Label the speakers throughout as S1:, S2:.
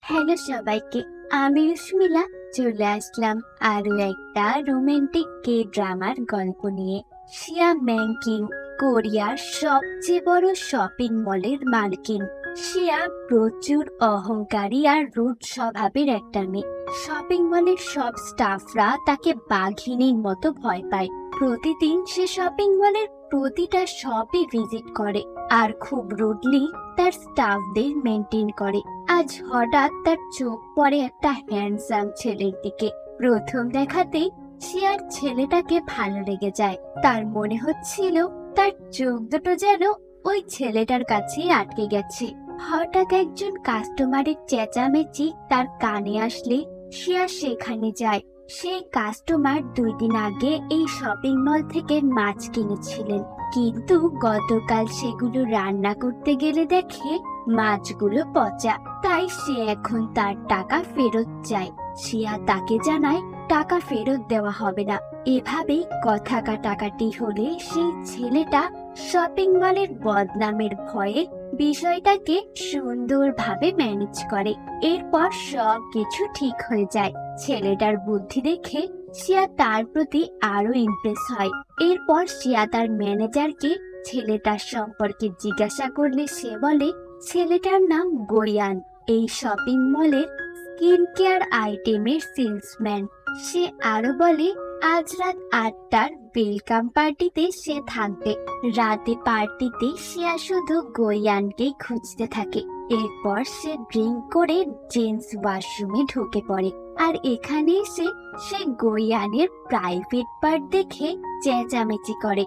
S1: Hello সবাইকে, আমি রুশমিলা চলে আসলাম আরো একটা রোমান্টিক কে ড্রামার গল্প নিয়ে। শিয়া ম্যাংকিং কোরিয়ার সবচেয়ে বড় শপিং মলের মালকিন। শিয়া প্রচুর অহংকারী আর রুড স্বভাবের একটা মেয়ে। শপিং মলের সব স্টাফরা তাকে বাঘিনীর মতো ভয় পায়। প্রতিদিন সে শপিং মলের প্রতিটা শপে ভিজিট করে আর খুব রুডলি তার স্টাফদের মেনটেন করে। আজ হঠাৎ তার চোখ পড়ে একটা হ্যান্ডসাম ছেলের দিকে। প্রথম দেখাতেই শিয়ার ছেলেটাকে ভালো লেগে যায়। তার মনে হচ্ছিল তার চোখ দুটো যেন ওই ছেলেটার কাছেই আটকে গেছে। হঠাৎ একজন কাস্টমারের চেঁচামেচি তার কানে আসলে শিয়া সেখানে যায়। সেই কাস্টমার 2 দিন আগে এই শপিং মল থেকে মাছ কিনেছিলেন, কিন্তু গতকাল সেগুলো রান্না করতে গেলে দেখে মাছগুলো পচা। তাই সে এখন তার টাকা ফেরত চায়। শিয়া তাকে জানায় টাকা ফেরত দেওয়া হবে না। এভাবেই কথা কাটাকাটি হলে সেই ছেলেটা শপিং মলের বদনামের ভয়ে বিষয়টাকে সুন্দরভাবে ম্যানেজ করে। এরপর সব কিছু ঠিক হয়ে যায়। ছেলেটার বুদ্ধি দেখে শিয়া তার প্রতি আরো ইমপ্রেস হয়। এরপর শিয়া তার ম্যানেজারকে ছেলেটার সম্পর্কে জিজ্ঞাসা করলে সে বলে ছেলেটার নাম গোয়ান, এই শপিং মলের স্কিন কেয়ার আইটেমের সেলসম্যান। সে আরো বলে আজ রাত 8টার ওয়েলকাম পার্টিতে সে থাকবে। রাতে পার্টিতে শিয়া শুধু গোয়ানকেই খুঁজতে থাকে। এরপর সে ড্রিঙ্ক করে জেন্টস ওয়াশরুমে ঢুকে পড়ে আর এখানে এসে সে গোয়ানের প্রাইভেট পার্ট দেখে চেঁচামেচি করে।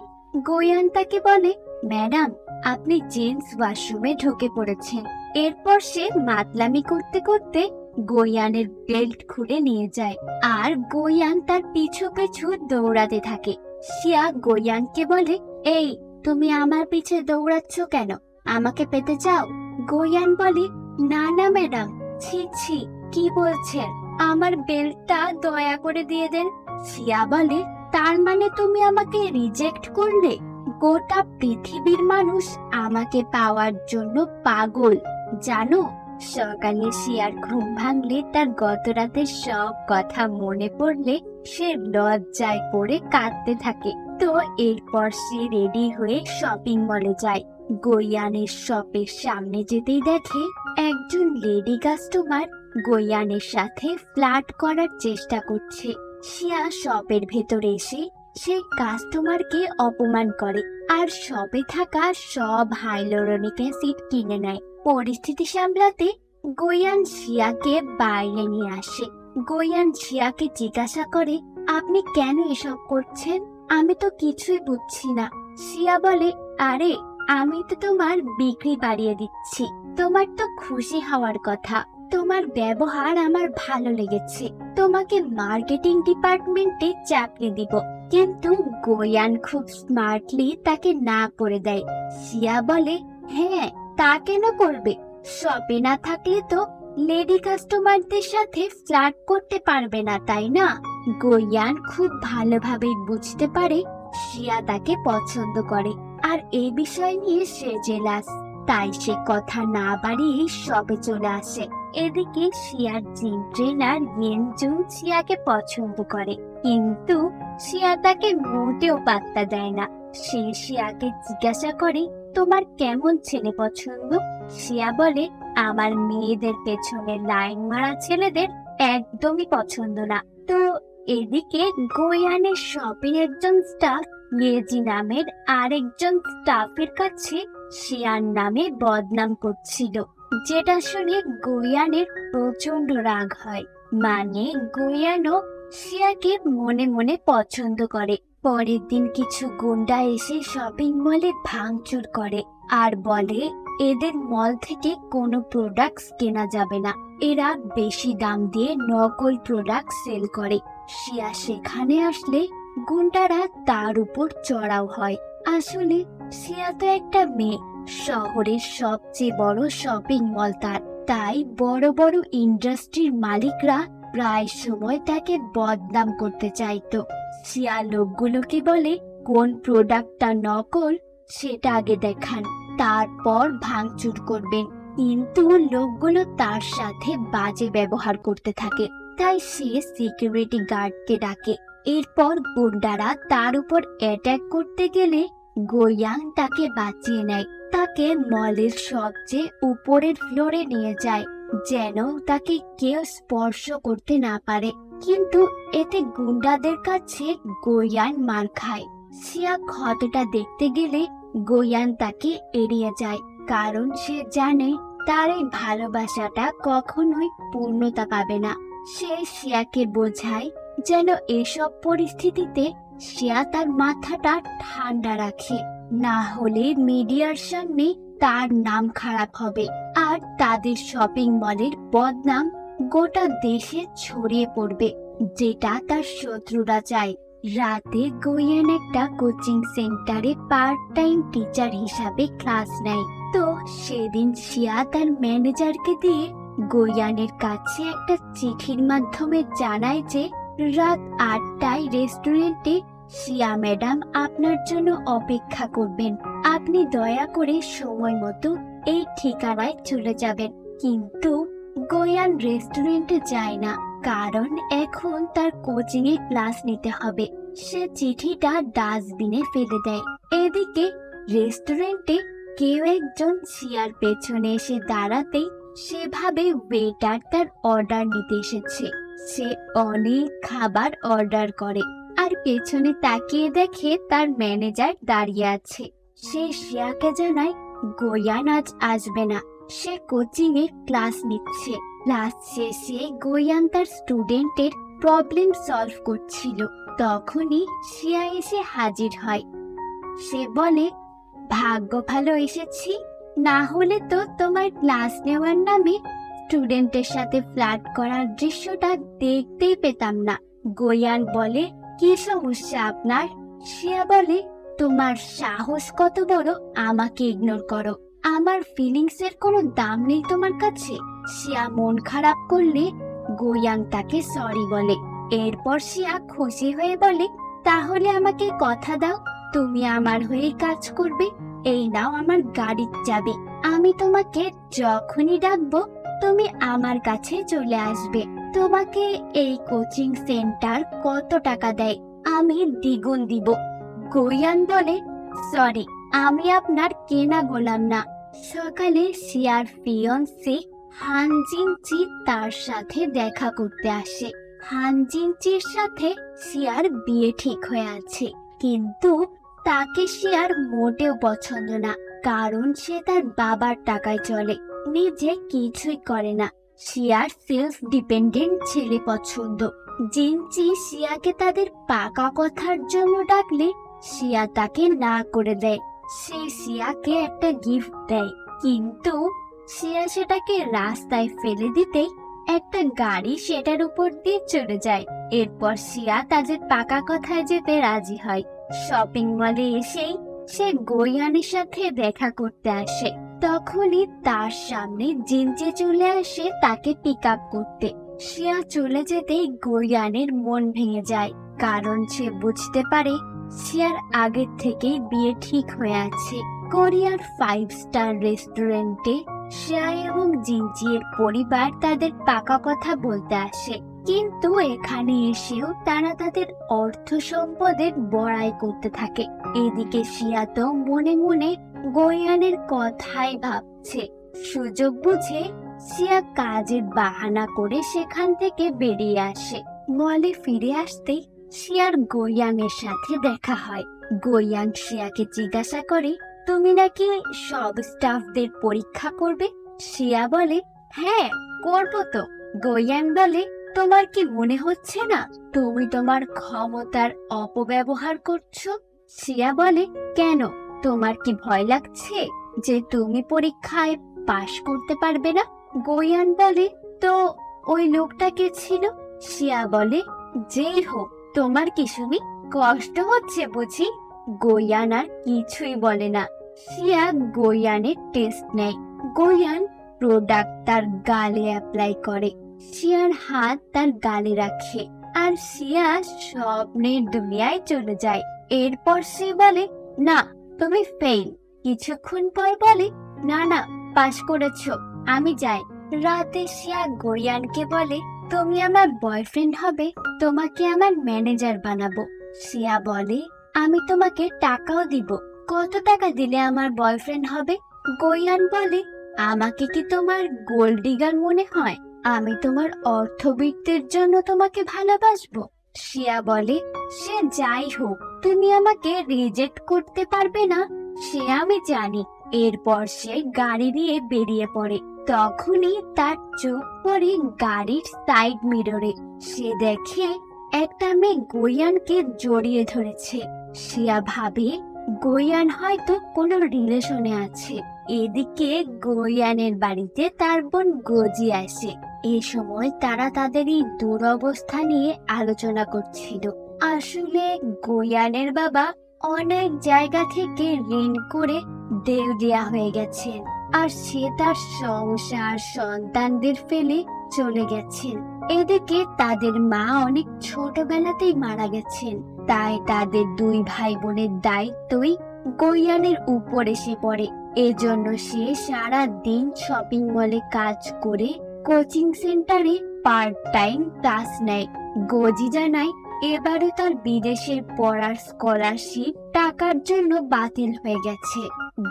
S1: গোয়ান তাকে বলে, ম্যাডাম আপনি জেন্টস ওয়াশরুমে ঢুকে পড়েছেন। এরপর সে মাতলামি করতে করতে গোয়ানের বেল্ট খুলে নিয়ে যায় আর গোয়ান তার পিছু পিছু দৌড়াতে থাকে। শিয়া গোয়ানকে বলে, এই তুমি আমার পিছে দৌড়াচ্ছ কেন? আমাকে পেতে চাও? গোয়ান বলে, না না ম্যাডাম, ছি ছি, কি বলছেন? আমার বেল্টটা দয়া করে দিয়ে দেন। শিয়া বলে, তার মানে তুমি আমাকে রিজেক্ট করলে? গোটা পৃথিবীর মানুষ আমাকে পাওয়ার জন্য পাগল, জানো? সকালে শিয়ার ঘুম ভাঙলে তার গত রাতের সব কথা মনে পড়লে সে লজ্জায় পড়ে কাঁদতে থাকে। তো এরপর সে রেডি হয়ে শপিং মলে যায়। গোয়ানের শপের সামনে যেতেই দেখে একজন লেডি কাস্টমার গোয়ানের সাথে ফ্লার্ট করার চেষ্টা করছে। শিয়া শপের ভেতরে এসে সেই কাস্টমারকে অপমান করে আর শপে থাকা সব হাইলোরনিক অ্যাসিড কিনে নেয়। পরিস্থিতি সামলাতে গোয়ান শিয়াকে বাইরে নিয়ে আসে। গোয়ান শিয়াকে জিজ্ঞাসা করে, আপনি কেন এসব করছেন? আমি তো কিছুই বুঝছি না। শিয়া বলে, আরে আমি তো তোমার বিক্রি বাড়িয়ে দিচ্ছি, তোমার তো খুশি হওয়ার কথা। তোমার ব্যবহার আমার ভালো লেগেছে, তোমাকে মার্কেটিং ডিপার্টমেন্টে চাকরি দিব। কিন্তু গোয়ান খুব স্মার্টলি তাকে না করে দেয়। শিয়া বলে, হ্যাঁ তা কেন করবে? শপে না থাকলে তো লেডি কাস্টমারদের সাথে ফ্লার্ট করতে পারবে না, তাই না? গোয়ান খুব ভালোভাবে বুঝতে পারে শিয়া তাকে পছন্দ করে আর এই বিষয় নিয়ে সে জেলাস। তাই সে কথা না বাড়িয়ে শপে চলে আসে। এদিকে শিয়ার জিম ট্রেনার ইয়েনজুন শিয়াকে পছন্দ করে, কিন্তু শিয়া তাকে মোটেও পাত্তা দেয় না। সে শিয়াকে জিজ্ঞাসা করে, তোমার কেমন ছেলে পছন্দ? শিয়া বলে, আমার মেয়েদের পেছনে লাইন মারা ছেলেদের একদমই পছন্দ না। তো এদিকে গোয়ানের শপে একজন স্টাফ ইয়েজি নামের আরেকজন স্টাফের কাছে শিয়ার নামে বদনাম করছিল, যেটা শুনে গোয়ানের প্রচন্ড রাগ হয়। মানে গোয়ানও শিয়াকে মনে মনে পছন্দ করে। পরের দিন কিছু গুন্ডা এসে শপিং মলে ভাঙচুর করে আর বলে এদের মল থেকে কোনো প্রোডাক্টস কেনা যাবে না, এরা বেশি দাম দিয়ে নকল প্রোডাক্ট সেল করে। শিয়া সেখানে আসলে গুন্ডারা তার উপর চড়াও হয়। আসলে শিয়া তো একটা মেয়ে, শহরের সবচেয়ে বড় শপিং মল তার, তাই বড় বড় ইন্ডাস্ট্রির মালিকরা প্রায় সময় তাকে বদনাম করতে চাইতো। শিয়া লোকগুলোকে বলে, কোন প্রোডাক্টটা নকল সেটা আগে দেখান, তারপর ভাঙচুর করবেন। কিন্তু লোকগুলো তার সাথে বাজে ব্যবহার করতে থাকে, তাই সে সিকিউরিটি গার্ডকে ডাকে। এরপর গুন্ডারা তার উপর অ্যাটাক করতে গেলে গোয়ান তাকে বাঁচিয়ে নেয়। তাকে মলের সবচেয়ে উপরের ফ্লোরে নিয়ে যায় যেন তাকে কেউ স্পর্শ করতে না পারে। কিন্তু এতে গুন্ডাদের কাছে গোয়ান মার খায়। শিয়া ক্ষতটা দেখতে গেলে গোয়ান তাকে এড়িয়ে যায়, কারণ সে জানে তার এই ভালোবাসাটা কখনোই পূর্ণতা পাবে না। সে শিয়াকে বোঝায় যেন এসব পরিস্থিতিতে শিয়া তার মাথাটা ঠান্ডা রাখে, না হলে মিডিয়ার সামনে তার নাম খারাপ হবে আর তাদের শপিং মলের বদনাম গোটা দেশে ছড়িয়ে পড়বে, যেটা তার শত্রুরা চায়। রাতে গোয়ান একটা কোচিং সেন্টারে পার্ট টাইম টিচার হিসাবে ক্লাস নেয়। তো সেদিন শিয়া তার ম্যানেজারকে দিয়ে গোয়ানের কাছে একটা চিঠির মাধ্যমে জানায় যে রাত 8টায় রেস্টুরেন্টে শিয়া ম্যাডাম আপনার জন্য অপেক্ষা করবেন। আপনি দয়া করে সময় মতো এই ঠিকানায় চলে যাবেন। কিন্তু গোয়ান রেস্টুরেন্টে যায় না, কারণ এখন তার কোচিং এ ক্লাস নিতে হবে। সে চিঠিটা ডাস্টবিনে ফেলে দেয়। এদিকে রেস্টুরেন্টে কেউ একজন শিয়ার পেছনে এসে দাঁড়াতেই সেভাবে ওয়েটার তার অর্ডার নিতে এসেছে। সে অনেক খাবার অর্ডার করে আর পেছনে তাকিয়ে দেখে তার ম্যানেজার দাঁড়িয়ে আছে। সে শিয়াকে জানায় গোয়ান আজ আসবে না, সে কোচিং এ ক্লাস নিচ্ছে। ক্লাস শেষে গোয়ান তার স্টুডেন্টের প্রবলেম সলভ করছিল, তখনই শিয়া এসে হাজির হয়। সে বলে, ভাগ্য ভালো এসেছি, না হলে তো তোমার ক্লাস নেওয়ার নামে স্টুডেন্টের সাথে ফ্লার্ট করার দৃশ্যটা দেখতেই পেতাম না। গোয়ান বলে, কি সমস্যা আপনার? শিয়া বলে, তোমার সাহস কত বড় আমাকে ইগনোর করো? আমার ফিলিংস এর কোনো দাম নেই তোমার কাছে? শিয়া মন খারাপ করলে গোয়ান তাকে সরি বলে। এরপর শিয়া খুশি হয়ে বলে, তাহলে আমাকে কথা দাও তুমি আমার হয়ে কাজ করবে। এই নাও আমার গাড়ির চাবি, আমি তোমাকে যখনই ডাকবো তুমি আমার কাছে চলে আসবে। তোমাকে এই কোচিং সেন্টার কত টাকা দেয়? আমি দ্বিগুণ দিব। গোয়ান বলে, সরি, আমি আপনার কেনা গোলাম না। সকালে শিয়ার ফিয়ন্সে হানজিনচি তার সাথে দেখা করতে আসে। হানজিনচির সাথে শিয়ার বিয়ে ঠিক হয়ে আছে, কিন্তু তাকে শিয়ার মোটেও পছন্দ না, কারণ সে তার বাবার টাকায় চলে, নিজে কিছুই করে না। শিয়ার সেলফ ডিপেন্ডেন্ট ছেলে পছন্দ। জিনচি শিয়াকে তাদের পাকা কথার জন্য ডাকলে শিয়া তাকে না করে দেয়। সে শিয়াকে একটা গিফট দেয়, কিন্তু শিয়া সেটাকে রাস্তায় ফেলে দিতেই একটা গাড়ি সেটার উপর দিয়ে চলে যায়। এরপর শিয়া তাদের পাকা কথায় যেতে রাজি হয়। শপিং মলে এসেই সে গোয়ানের সাথে দেখা করতে আসে। তখনই তার সামনে জিনচি চলে আসে তাকে পিক আপ করতে। শিয়া চলে যেতেই গোয়ানের মন ভেঙে যায়, কারণ সে বুঝতে পারে শিয়ার আগের থেকেই বিয়ে ঠিক হয়ে আছে। কোরিয়ার 5 স্টার রেস্টুরেন্টে শিয়া এবং জিনচির পরিবার তাদের পাকা কথা বলতে আসে, কিন্তু এখানে এসেও তারা তাদের অর্থ সম্পদের বড়াই করতে থাকে। এদিকে শিয়া তো মনে মনে গোয়ানের কথাই ভাবছে। সুযোগ বুঝে শিয়া কাজের বাহানা করে সেখান থেকে বেরিয়ে আসে। মলে ফিরে আসতেই শিয়ার গোয়ানের সাথে দেখা হয়। গোয়ান শিয়াকে জিজ্ঞাসা করে, তুমি নাকি সব স্টাফদের পরীক্ষা করবে? শিয়া বলে, হ্যাঁ করবো তো। গোয়ান বলে, তোমার কি মনে হচ্ছে না তুমি তোমার ক্ষমতার অপব্যবহার করছো? শিয়া বলে, কেন, তোমার কি ভয় লাগছে যে তুমি পরীক্ষায় পাশ করতে পারবে না? গোয়ান বলে, তো ওই লোকটা কে ছিল? শিয়া বলে, যেই হোক, তোমার কি শুনি কষ্ট হচ্ছে বুঝি? গোয়ান আর কিছুই বলে না। শিয়া গোয়ানের টেস্ট নেয়। গোয়ান প্রোডাক্ট তার গালে অ্যাপ্লাই করে। শিয়ার হাত তার গালে রাখে আর শিয়া স্বপ্নের দুনিয়ায় চলে যায়। এরপর সে বলে, না তুমি ফেল। কিছুক্ষণ পর বলে, না না পাশ করেছো। আমি যাই। রাতে শিয়া গোয়ানকে বলে, তুমি আমার বয়ফ্রেন্ড হবে, তোমাকে আমার ম্যানেজার বানাবো। শিয়া বলে, আমি তোমাকে টাকাও দিব। কত টাকা দিলে আমার বয়ফ্রেন্ড হবে? গোয়ান বলে, আমাকে কি তোমার গোল্ড ডিগার মনে হয়? আমি তোমার অর্থবিত্তের জন্য তোমাকে ভালোবাসবো। শিয়া বলে, সে যাই হোক, তুমি আমাকে রিজেক্ট করতে পারবে না, সে আমি জানি। এরপর সে গাড়ি দিয়ে বেরিয়ে পড়ে। তখনই তার চোখ পড়ে গাড়ির সাইড মিররে। সে দেখে একটা মেয়ে গোয়ানকে জড়িয়ে ধরেছে। শিয়া ভাবে গোয়ান হয়তো কোনো রিলেশনে আছে। এদিকে গোয়ানের বাড়িতে তার বোন গোজি আসে। এ সময় তারা তাদের এই দুরবস্থা নিয়ে আলোচনা করছিল। আসলে গোয়ানের বাবা অনেক জায়গা থেকে ঋণ করে দেউলিয়া হয়ে গেছেন, আর সে তার সংসার সন্তানদের ফেলে চলে গেছেন। এদিকে তাদের মা অনেক ছোটবেলাতেই মারা গেছেন, তাই তাদের দুই ভাই বোনের দায়িত্বই গোয়ানের উপর এসে পড়ে। এজন্য সে সারা দিন শপিং মলে কাজ করে কোচিং সেন্টারে পার্ট টাইম ক্লাস নেয়। গোজি জানায় এবারে তার বিদেশের পড়ার স্কলারশিপ টাকার জন্য বাতিল হয়ে গেছে।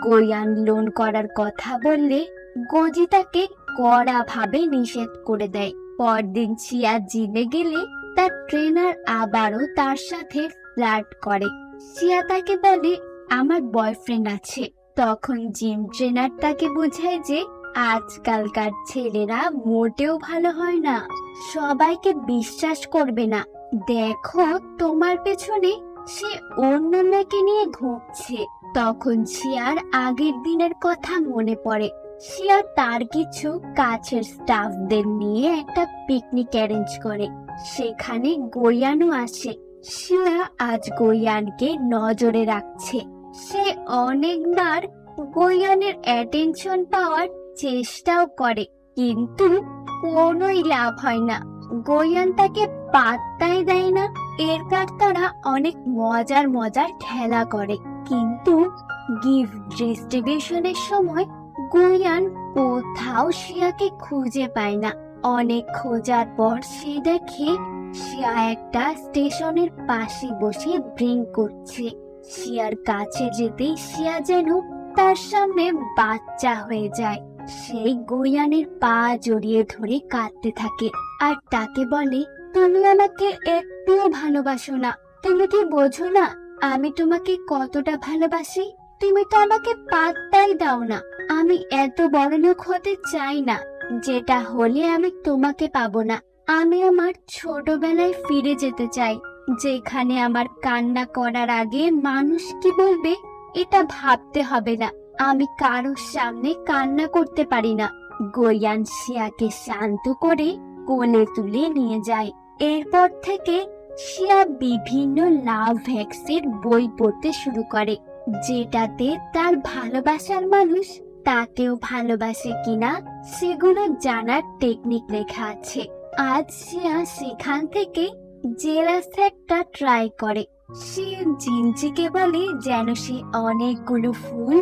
S1: গোয়ান লোন করার কথা বললে গোজি তাকে কড়াভাবে নিষেধ করে দেয়। পরদিন শিয়া জিমে গেলে তার ট্রেনার আবারও তার সাথে ফ্লার্ট করে। শিয়া তাকে বলে, আমার বয়ফ্রেন্ড আছে। তখন জিম ট্রেনার তাকে বোঝায় যে আজকালকার ছেলেরা মোটেও ভালো হয় না, সবাইকে বিশ্বাস করবে না। দেখো তোমার পেছনে সে অন্য মেয়েকে নিয়ে ঘুরছে। তখন শিয়ার আগের দিনের কথা মনে পড়ে। শিয়া তার কিছু কাছের স্টাফদের নিয়ে একটা পিকনিক অ্যারেঞ্জ করে। সেখানে গোয়ানও আসে। শিয়া আজ গোয়ানকে নজরে রাখছে। সে অনেকবার গোয়ানের অ্যাটেনশন পাওয়ার চেষ্টাও করে, কিন্তু কোনোই লাভ হয় না। গোয়ান তাকে পাত্তাই দেয় না। এরপর তারা অনেক মজার মজার খেলা করে, কিন্তু গিফট ডিস্ট্রিবিউশনের সময় গোয়ান কোথাও শিয়াকে খুঁজে পায় না। অনেক খোঁজার পর সে দেখে শিয়া একটা স্টেশনের পাশে বসে ড্রিঙ্ক করছে। শিয়ার কাছে যেতেই শিয়া যেন তার সামনে বাচ্চা হয়ে যায়। সেই গোয়ানের পা জড়িয়ে ধরে কাঁদতে থাকে আর তাকে বলে, তুমি আমাকে একটুও ভালোবাসো না। তুমি কি বোঝো না আমি তোমাকে কতটা ভালোবাসি? তুমি তো আমাকে পাত্তাই দাও না। আমি এত বড় লোক হতে চাই না, যেটা হলে আমি তোমাকে পাবো না। আমি আমার ছোটবেলায় ফিরে যেতে চাই, যেখানে আমার কান্না করার আগে মানুষ কি বলবে এটা ভাবতে হবে না। আমি কারোর সামনে কান্না করতে পারি না। গোয়ান শিয়াকে শান্ত করে কোলে তুলে নিয়ে যায়। এরপর থেকে শিয়া বিভিন্ন লাভ হ্যাক্সের বই পড়তে শুরু করে, যেটাতে তার ভালোবাসার মানুষ তাকেও ভালোবাসে কিনা সেগুলো জানার টেকনিক লেখা আছে। আজ শিয়া সেখান থেকে জেলাস একটা ট্রাই করে। সে জিনজিকে বলে যেন সে অনেকগুলো ফুল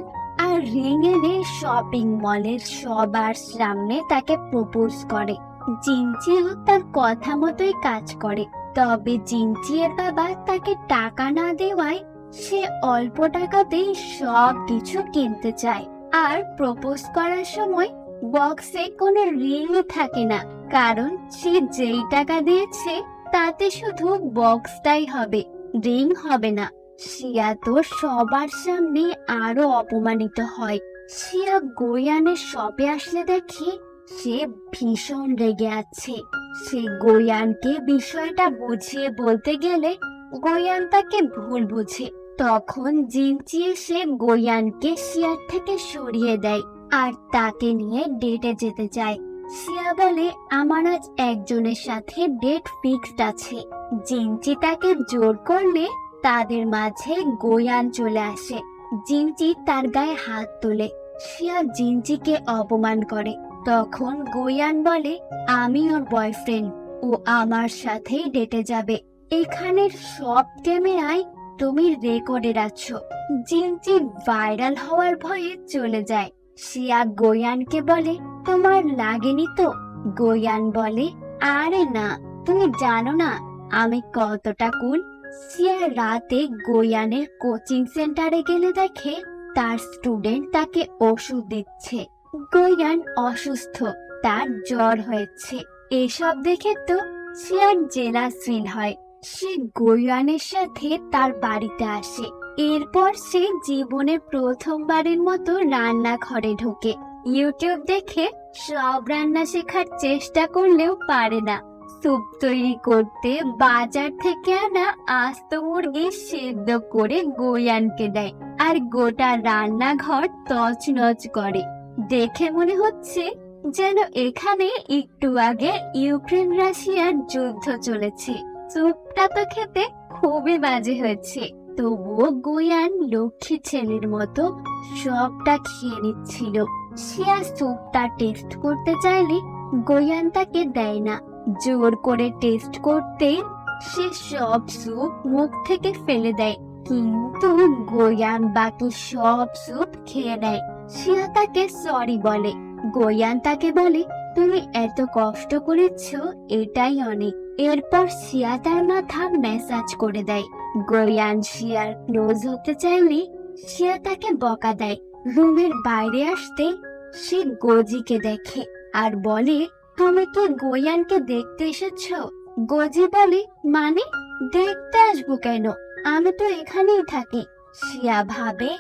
S1: আর রিং এনে শপিং মলের সবার সামনে তাকে প্রপোজ করে। জিনজিও তার কথা মতোই কাজ করে। তবে জিনজিয়ের বাবা তাকে টাকা না দেওয়ায় সে অল্প টাকাতেই সব কিছু কিনতে চায়। আর প্রপোজ করার সময় বক্সে কোনো রিংই থাকে না, কারণ সে যেই টাকা দিয়েছে তাতে শুধু বক্সটাই হবে, রিং হবে না। শিয়া তো সবার সামনে আরো অপমানিত হয়। শিয়া গোয়ানের শপে আসলে দেখে সে ভীষণ রেগে আছে। সে গোয়ানকে বিষয়টা বুঝিয়ে বলতে গেলে গোয়ান তাকে ভুল বুঝে। তখন জিনচি এসে গোয়ানকে শিয়ার থেকে সরিয়ে দেয় আর তাকে নিয়ে ডেটে যেতে চায়। শিয়া বলে, আমার আজ একজনের সাথে ডেট ফিক্সড আছে। জিনচি তাকে জোর করলে তাদের মাঝে গোয়ান চলে আসে। জিনচি তার গায়ে হাত তোলে। শিয়া জিনচিকে অপমান করে। তখন গোয়ান বলে, আমি ওর বয়ফ্রেন্ড, ও আমার সাথেই ডেটে যাবে। এখানের সব ক্যামেরায় তুমি রেকর্ডে আছো। জিনচি ভাইরাল হওয়ার ভয়ে চলে যায়। শিয়া গোয়ানকে বলে, তোমার লাগেনি তো? গোয়ান বলে, আরে না, তুমি জানো না আমি কতটা কুল। সিয়া রাতে গোয়ানের কোচিং সেন্টারে গেলে দেখে তার স্টুডেন্ট তাকে ওষুধ দিচ্ছে। গোয়ান অসুস্থ, তার জ্বর হয়েছে। এসব দেখে তো সিয়ার জেলাস ফিল হয়। সে গোয়ানের সাথে তার বাড়িতে আসে। এরপর সে জীবনে প্রথমবারের মতো রান্নাঘরে ঢোকে। ইউটিউব দেখে সব রান্না শেখার চেষ্টা করলেও পারে না। স্যুপ তৈরি করতে বাজার থেকে আনা আস্ত মুরগি সেদ্ধ করে গোয়ানকে দেয়, আর গোটা রান্নাঘর তছনছ করে। দেখে মনে হচ্ছে যেন এখানে একটু আগে ইউক্রেন রাশিয়ার যুদ্ধ চলেছে। স্যুপটা তো খেতে খুবই বাজে হয়েছে, তবুও গোয়ান লক্ষ্মী ছেলের মতো সবটা খেয়ে নিচ্ছিল। সিয়া স্যুপটা টেস্ট করতে চাইলে গোয়ান তাকে দেয় না। জোর করে টেস্ট করতে সে সব স্যুপ মুখ থেকে ফেলে দেয়, কিন্তু গোয়ান বাকি সব স্যুপ খেয়ে নেয়। সিয়া তাকে সরি বলে। গোয়ান তাকে বলে, তুমি এত কষ্ট করেছো, এটাই অনেক। এরপর সিয়া তার মাথা ম্যাসাজ করে দেয়। গোয়ান সিয়ার ক্লোজ হতে চাইলে সিয়া তাকে বকা দেয়। রুমের বাইরে আসতে সে গোজিকে দেখে আর বলে, তুমি কি গোয়ানকে দেখতে এসেছো? গোজি বলে, মানে দেখতে আসবো কেন, আমি তো এখানেই থাকি। সিয়া ভাবে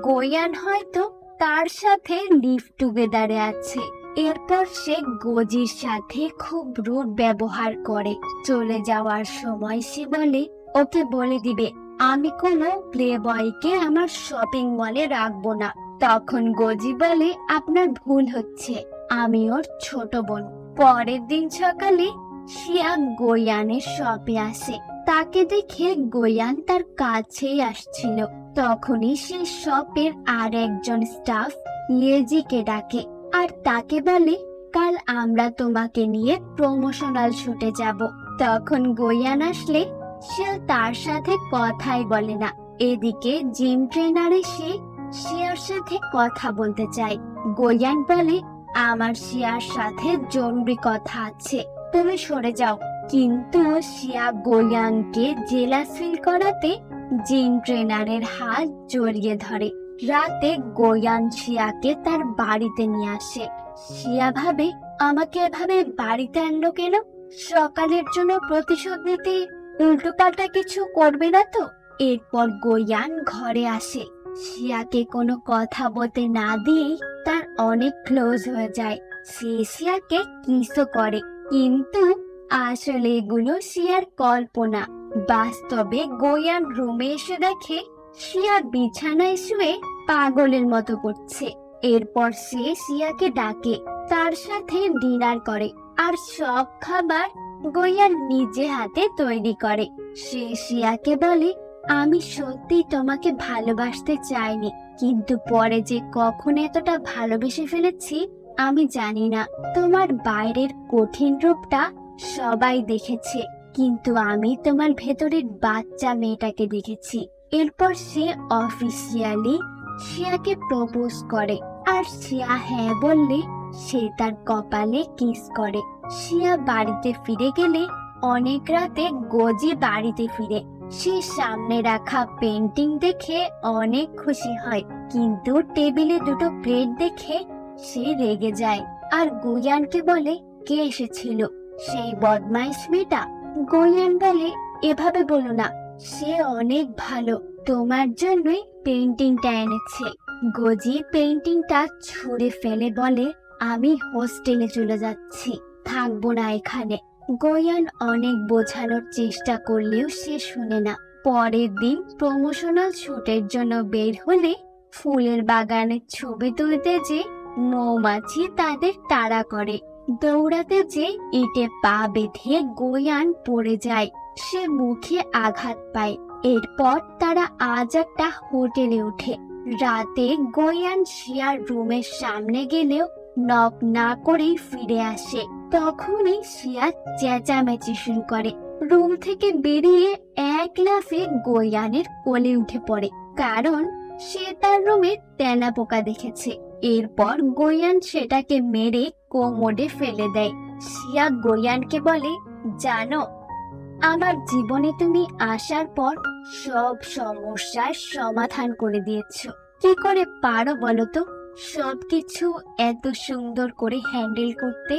S1: গোয়ান হয়তো তার সাথে লিভ টুগেদারে আছে। এরপর সে গোজির সাথে খুব রুড ব্যবহার করে। চলে যাওয়ার সময় সে বলে, ওকে বলে দিবে আমি কোনো প্লে বয়কে আমার শপিং মলে রাখবো না। তখন গোজি বলে, আপনার ভুল হচ্ছে, আমি ওর ছোট বোন। পরের দিন সকালে শিয়া গোয়ানের শপে আসে। তাকে দেখে গোয়ান তার কাছেই আসছিল। তখনই সে শপের আর একজন স্টাফ লেজিকে ডাকে আর তাকে বলে, কাল আমরা তোমাকে নিয়ে প্রমোশনাল শুটে যাব। তখন গোয়ান আসলে সে তার সাথে কথাই বলে না। এদিকে জিম ট্রেনার এসে শিয়ার সাথে কথা বলতে চায়। গোয়ান বলে, আমার শিয়ার সাথে জরুরি কথা আছে, তুমি সরে যাও। কিন্তু শিয়া গোয়ানকে জেলাস ফিল করাতে জিম ট্রেনারের হাত জড়িয়ে ধরে। রাতে গোয়ান শিয়াকে তার বাড়িতে নিয়ে আসে। শিয়া ভাবে, আমাকে এভাবে বাড়িতে আনলো কেন? সকালের জন্য প্রতিশোধ নিতে উল্টোপাল্টা কিছু করবে না তো? এরপর গোয়ান ঘরে আসে। শিয়াকে কোনো কথা বলতে না দিয়েই তার অনেক ক্লোজ হয়ে যায়। সে শিয়াকে কিসও করে, কিন্তু আসলে এগুলো শিয়ার কল্পনা। বাস্তবে গোয়ান রুমে এসে দেখে শিয়া বিছানায় শুয়ে পাগলের মতো করছে। এরপর সে শিয়াকে ডাকে, তার সাথে ডিনার করে, আর সব খাবার গোয়ান নিজে হাতে তৈরি করে। সে শিয়াকে বলে, আমি সত্যি তোমাকে ভালোবাসতে চাইনি, কিন্তু পরে যে কখন এতটা ভালোবেসে ফেলেছি আমি জানি না। তোমার বাইরের কঠিন রূপটা সবাই দেখেছে, কিন্তু আমি তোমার ভেতরের বাচ্চা মেয়েটাকে দেখেছি। এরপর সে অফিসিয়ালি শিয়াকে প্রপোজ করে, আর শিয়া হ্যাঁ বললে সে তার কপালে কিস করে। শিয়া বাড়িতে ফিরে গেলে অনেক রাতে গোজি বাড়িতে ফিরে। সে সামনে রাখা পেন্টিং দেখে অনেক খুশি হয়, কিন্তু টেবিলে দুটো প্লেট দেখে সে রেগে যায় আর গোয়ানকে বলে, কে এসেছিল? সেই বদমাইশ মেয়েটা। গোয়ান বলে, এভাবে বলো না, সে অনেক ভালো, তোমার জন্যই পেন্টিংটা এনেছে। গোজি পেন্টিংটা ছুঁড়ে ফেলে বলে, আমি হোস্টেলে চলে যাচ্ছি, থাকবো না এখানে। গোয়ান অনেক বোঝানোর চেষ্টা করলেও সে শুনে না। পরের দিন প্রমোশনাল শুটের জন্য বের হলে ফুলের বাগানের ছবি তুলতে যে মৌমাছি তাদের তাড়া করে। দৌড়াতে যে ইটে পা বেঁধে গোয়ান পড়ে যায়, সে মুখে আঘাত পায়। এরপর তারা আজ একটা হোটেলে ওঠে। রাতে গোয়ান শিয়ার রুমের সামনে গেলেও নক না করেই ফিরে আসে। তখনই শিয়া চেঁচামেচি শুরু করে। রুম থেকে বেরিয়ে এক লাফে গোয়ানের কোলে উঠে পড়ে, কারণ সে তার রুমে তেলাপোকা দেখেছে। এরপর গোয়ান সেটাকে মেরে কোমরে ফেলে দেয়। শিয়া গোয়ানকে বলে, জানো, আমার জীবনে তুমি আসার পর সব সমস্যার সমাধান করে দিয়েছো। কি করে পারো বলো তো সবকিছু এত সুন্দর করে হ্যান্ডেল করতে?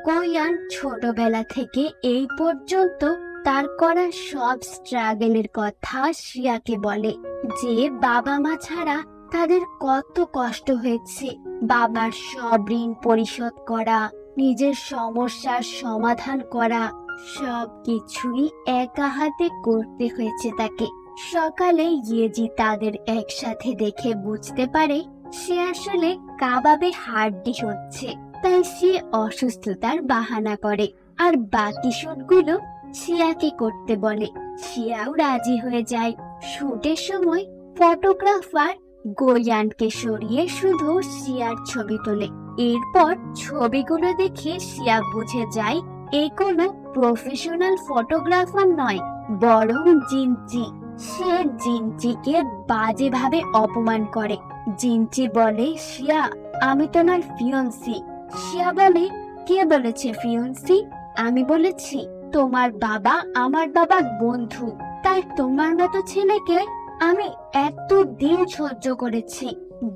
S1: গোয়ান ছোটবেলা থেকে এই পর্যন্ত তার করা সব স্ট্রাগলের কথা শিয়াকে বলে, যে বাবা মা ছাড়া তাদের কত কষ্ট হয়েছে, বাবার সব ঋণ পরিশোধ করা, নিজের সমস্যার সমাধান করা, সব কিছুই একা হাতে করতে হয়েছে তাকে। সকালে ইয়েজি তাদের একসাথে দেখে বুঝতে পারে সে আসলে কাবাবে হাড্ডি হচ্ছে, তাই সে অসুস্থতার বাহানা করে আর বাকি শুটগুলো শিয়াকে করতে বলে। শিয়াও রাজি হয়ে যায়। শুটের সময় ফটোগ্রাফার গোয়ানকে সরিয়ে শুধু শিয়ার ছবি তোলে। এরপর ছবিগুলো দেখে শিয়া বুঝে যায় এ কোনো প্রফেশনাল ফটোগ্রাফার নয়, বরং জিনচি। সে জিনচিকে বাজেভাবে অপমান করে। জিনচি বলে, শিয়া, আমি তোমার ফিয়ন্সি। শিয়া বলে, কে বলেছে ফিয়ন্সি? আমি বলেছি তোমার বাবা আমার বাবার বন্ধু, তাই তোমার মতো ছেলেকে আমি এত দিন সহ্য করেছি।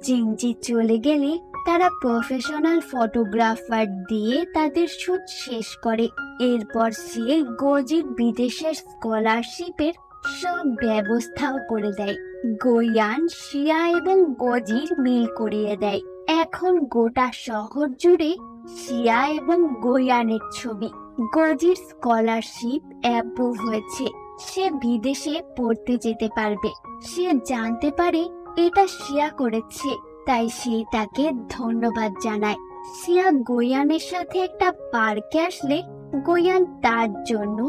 S1: জিনচি চলে গেলে তারা প্রফেশনাল ফটোগ্রাফার দিয়ে তাদের শুট শেষ করে। এরপর সে গোজির বিদেশের স্কলারশিপের সব ব্যবস্থাও করে দেয়। গোয়ান শিয়া এবং গোজির মিল করিয়ে দেয়। এখন গোটা শহর জুড়ে শিয়া এবং গোয়ানের ছবি। গোজির স্কলারশিপ অ্যাপ্রুভ হয়েছে, সে বিদেশে পড়তে যেতে পারবে। সে জানতে পারে এটা শিয়া করেছে, তাই সে তাকে ধন্যবাদ জানায়। শিয়া গোয়ানের সাথে একটা পার্কে আসলে গোয়ান তার জন্য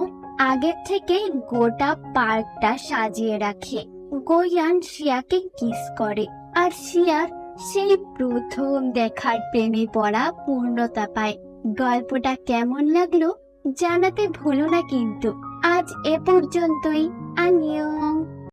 S1: আগের থেকে গোটা পার্কটা সাজিয়ে রাখে। গোয়ান শিয়াকে কিস করে আর শিয়ার সেই প্রথম দেখার প্রেমে পড়া পূর্ণতা পায়। গল্পটা কেমন লাগলো জানাতে ভুলো না কিন্তু। আজ এ পর্যন্তই। আনিয়ন।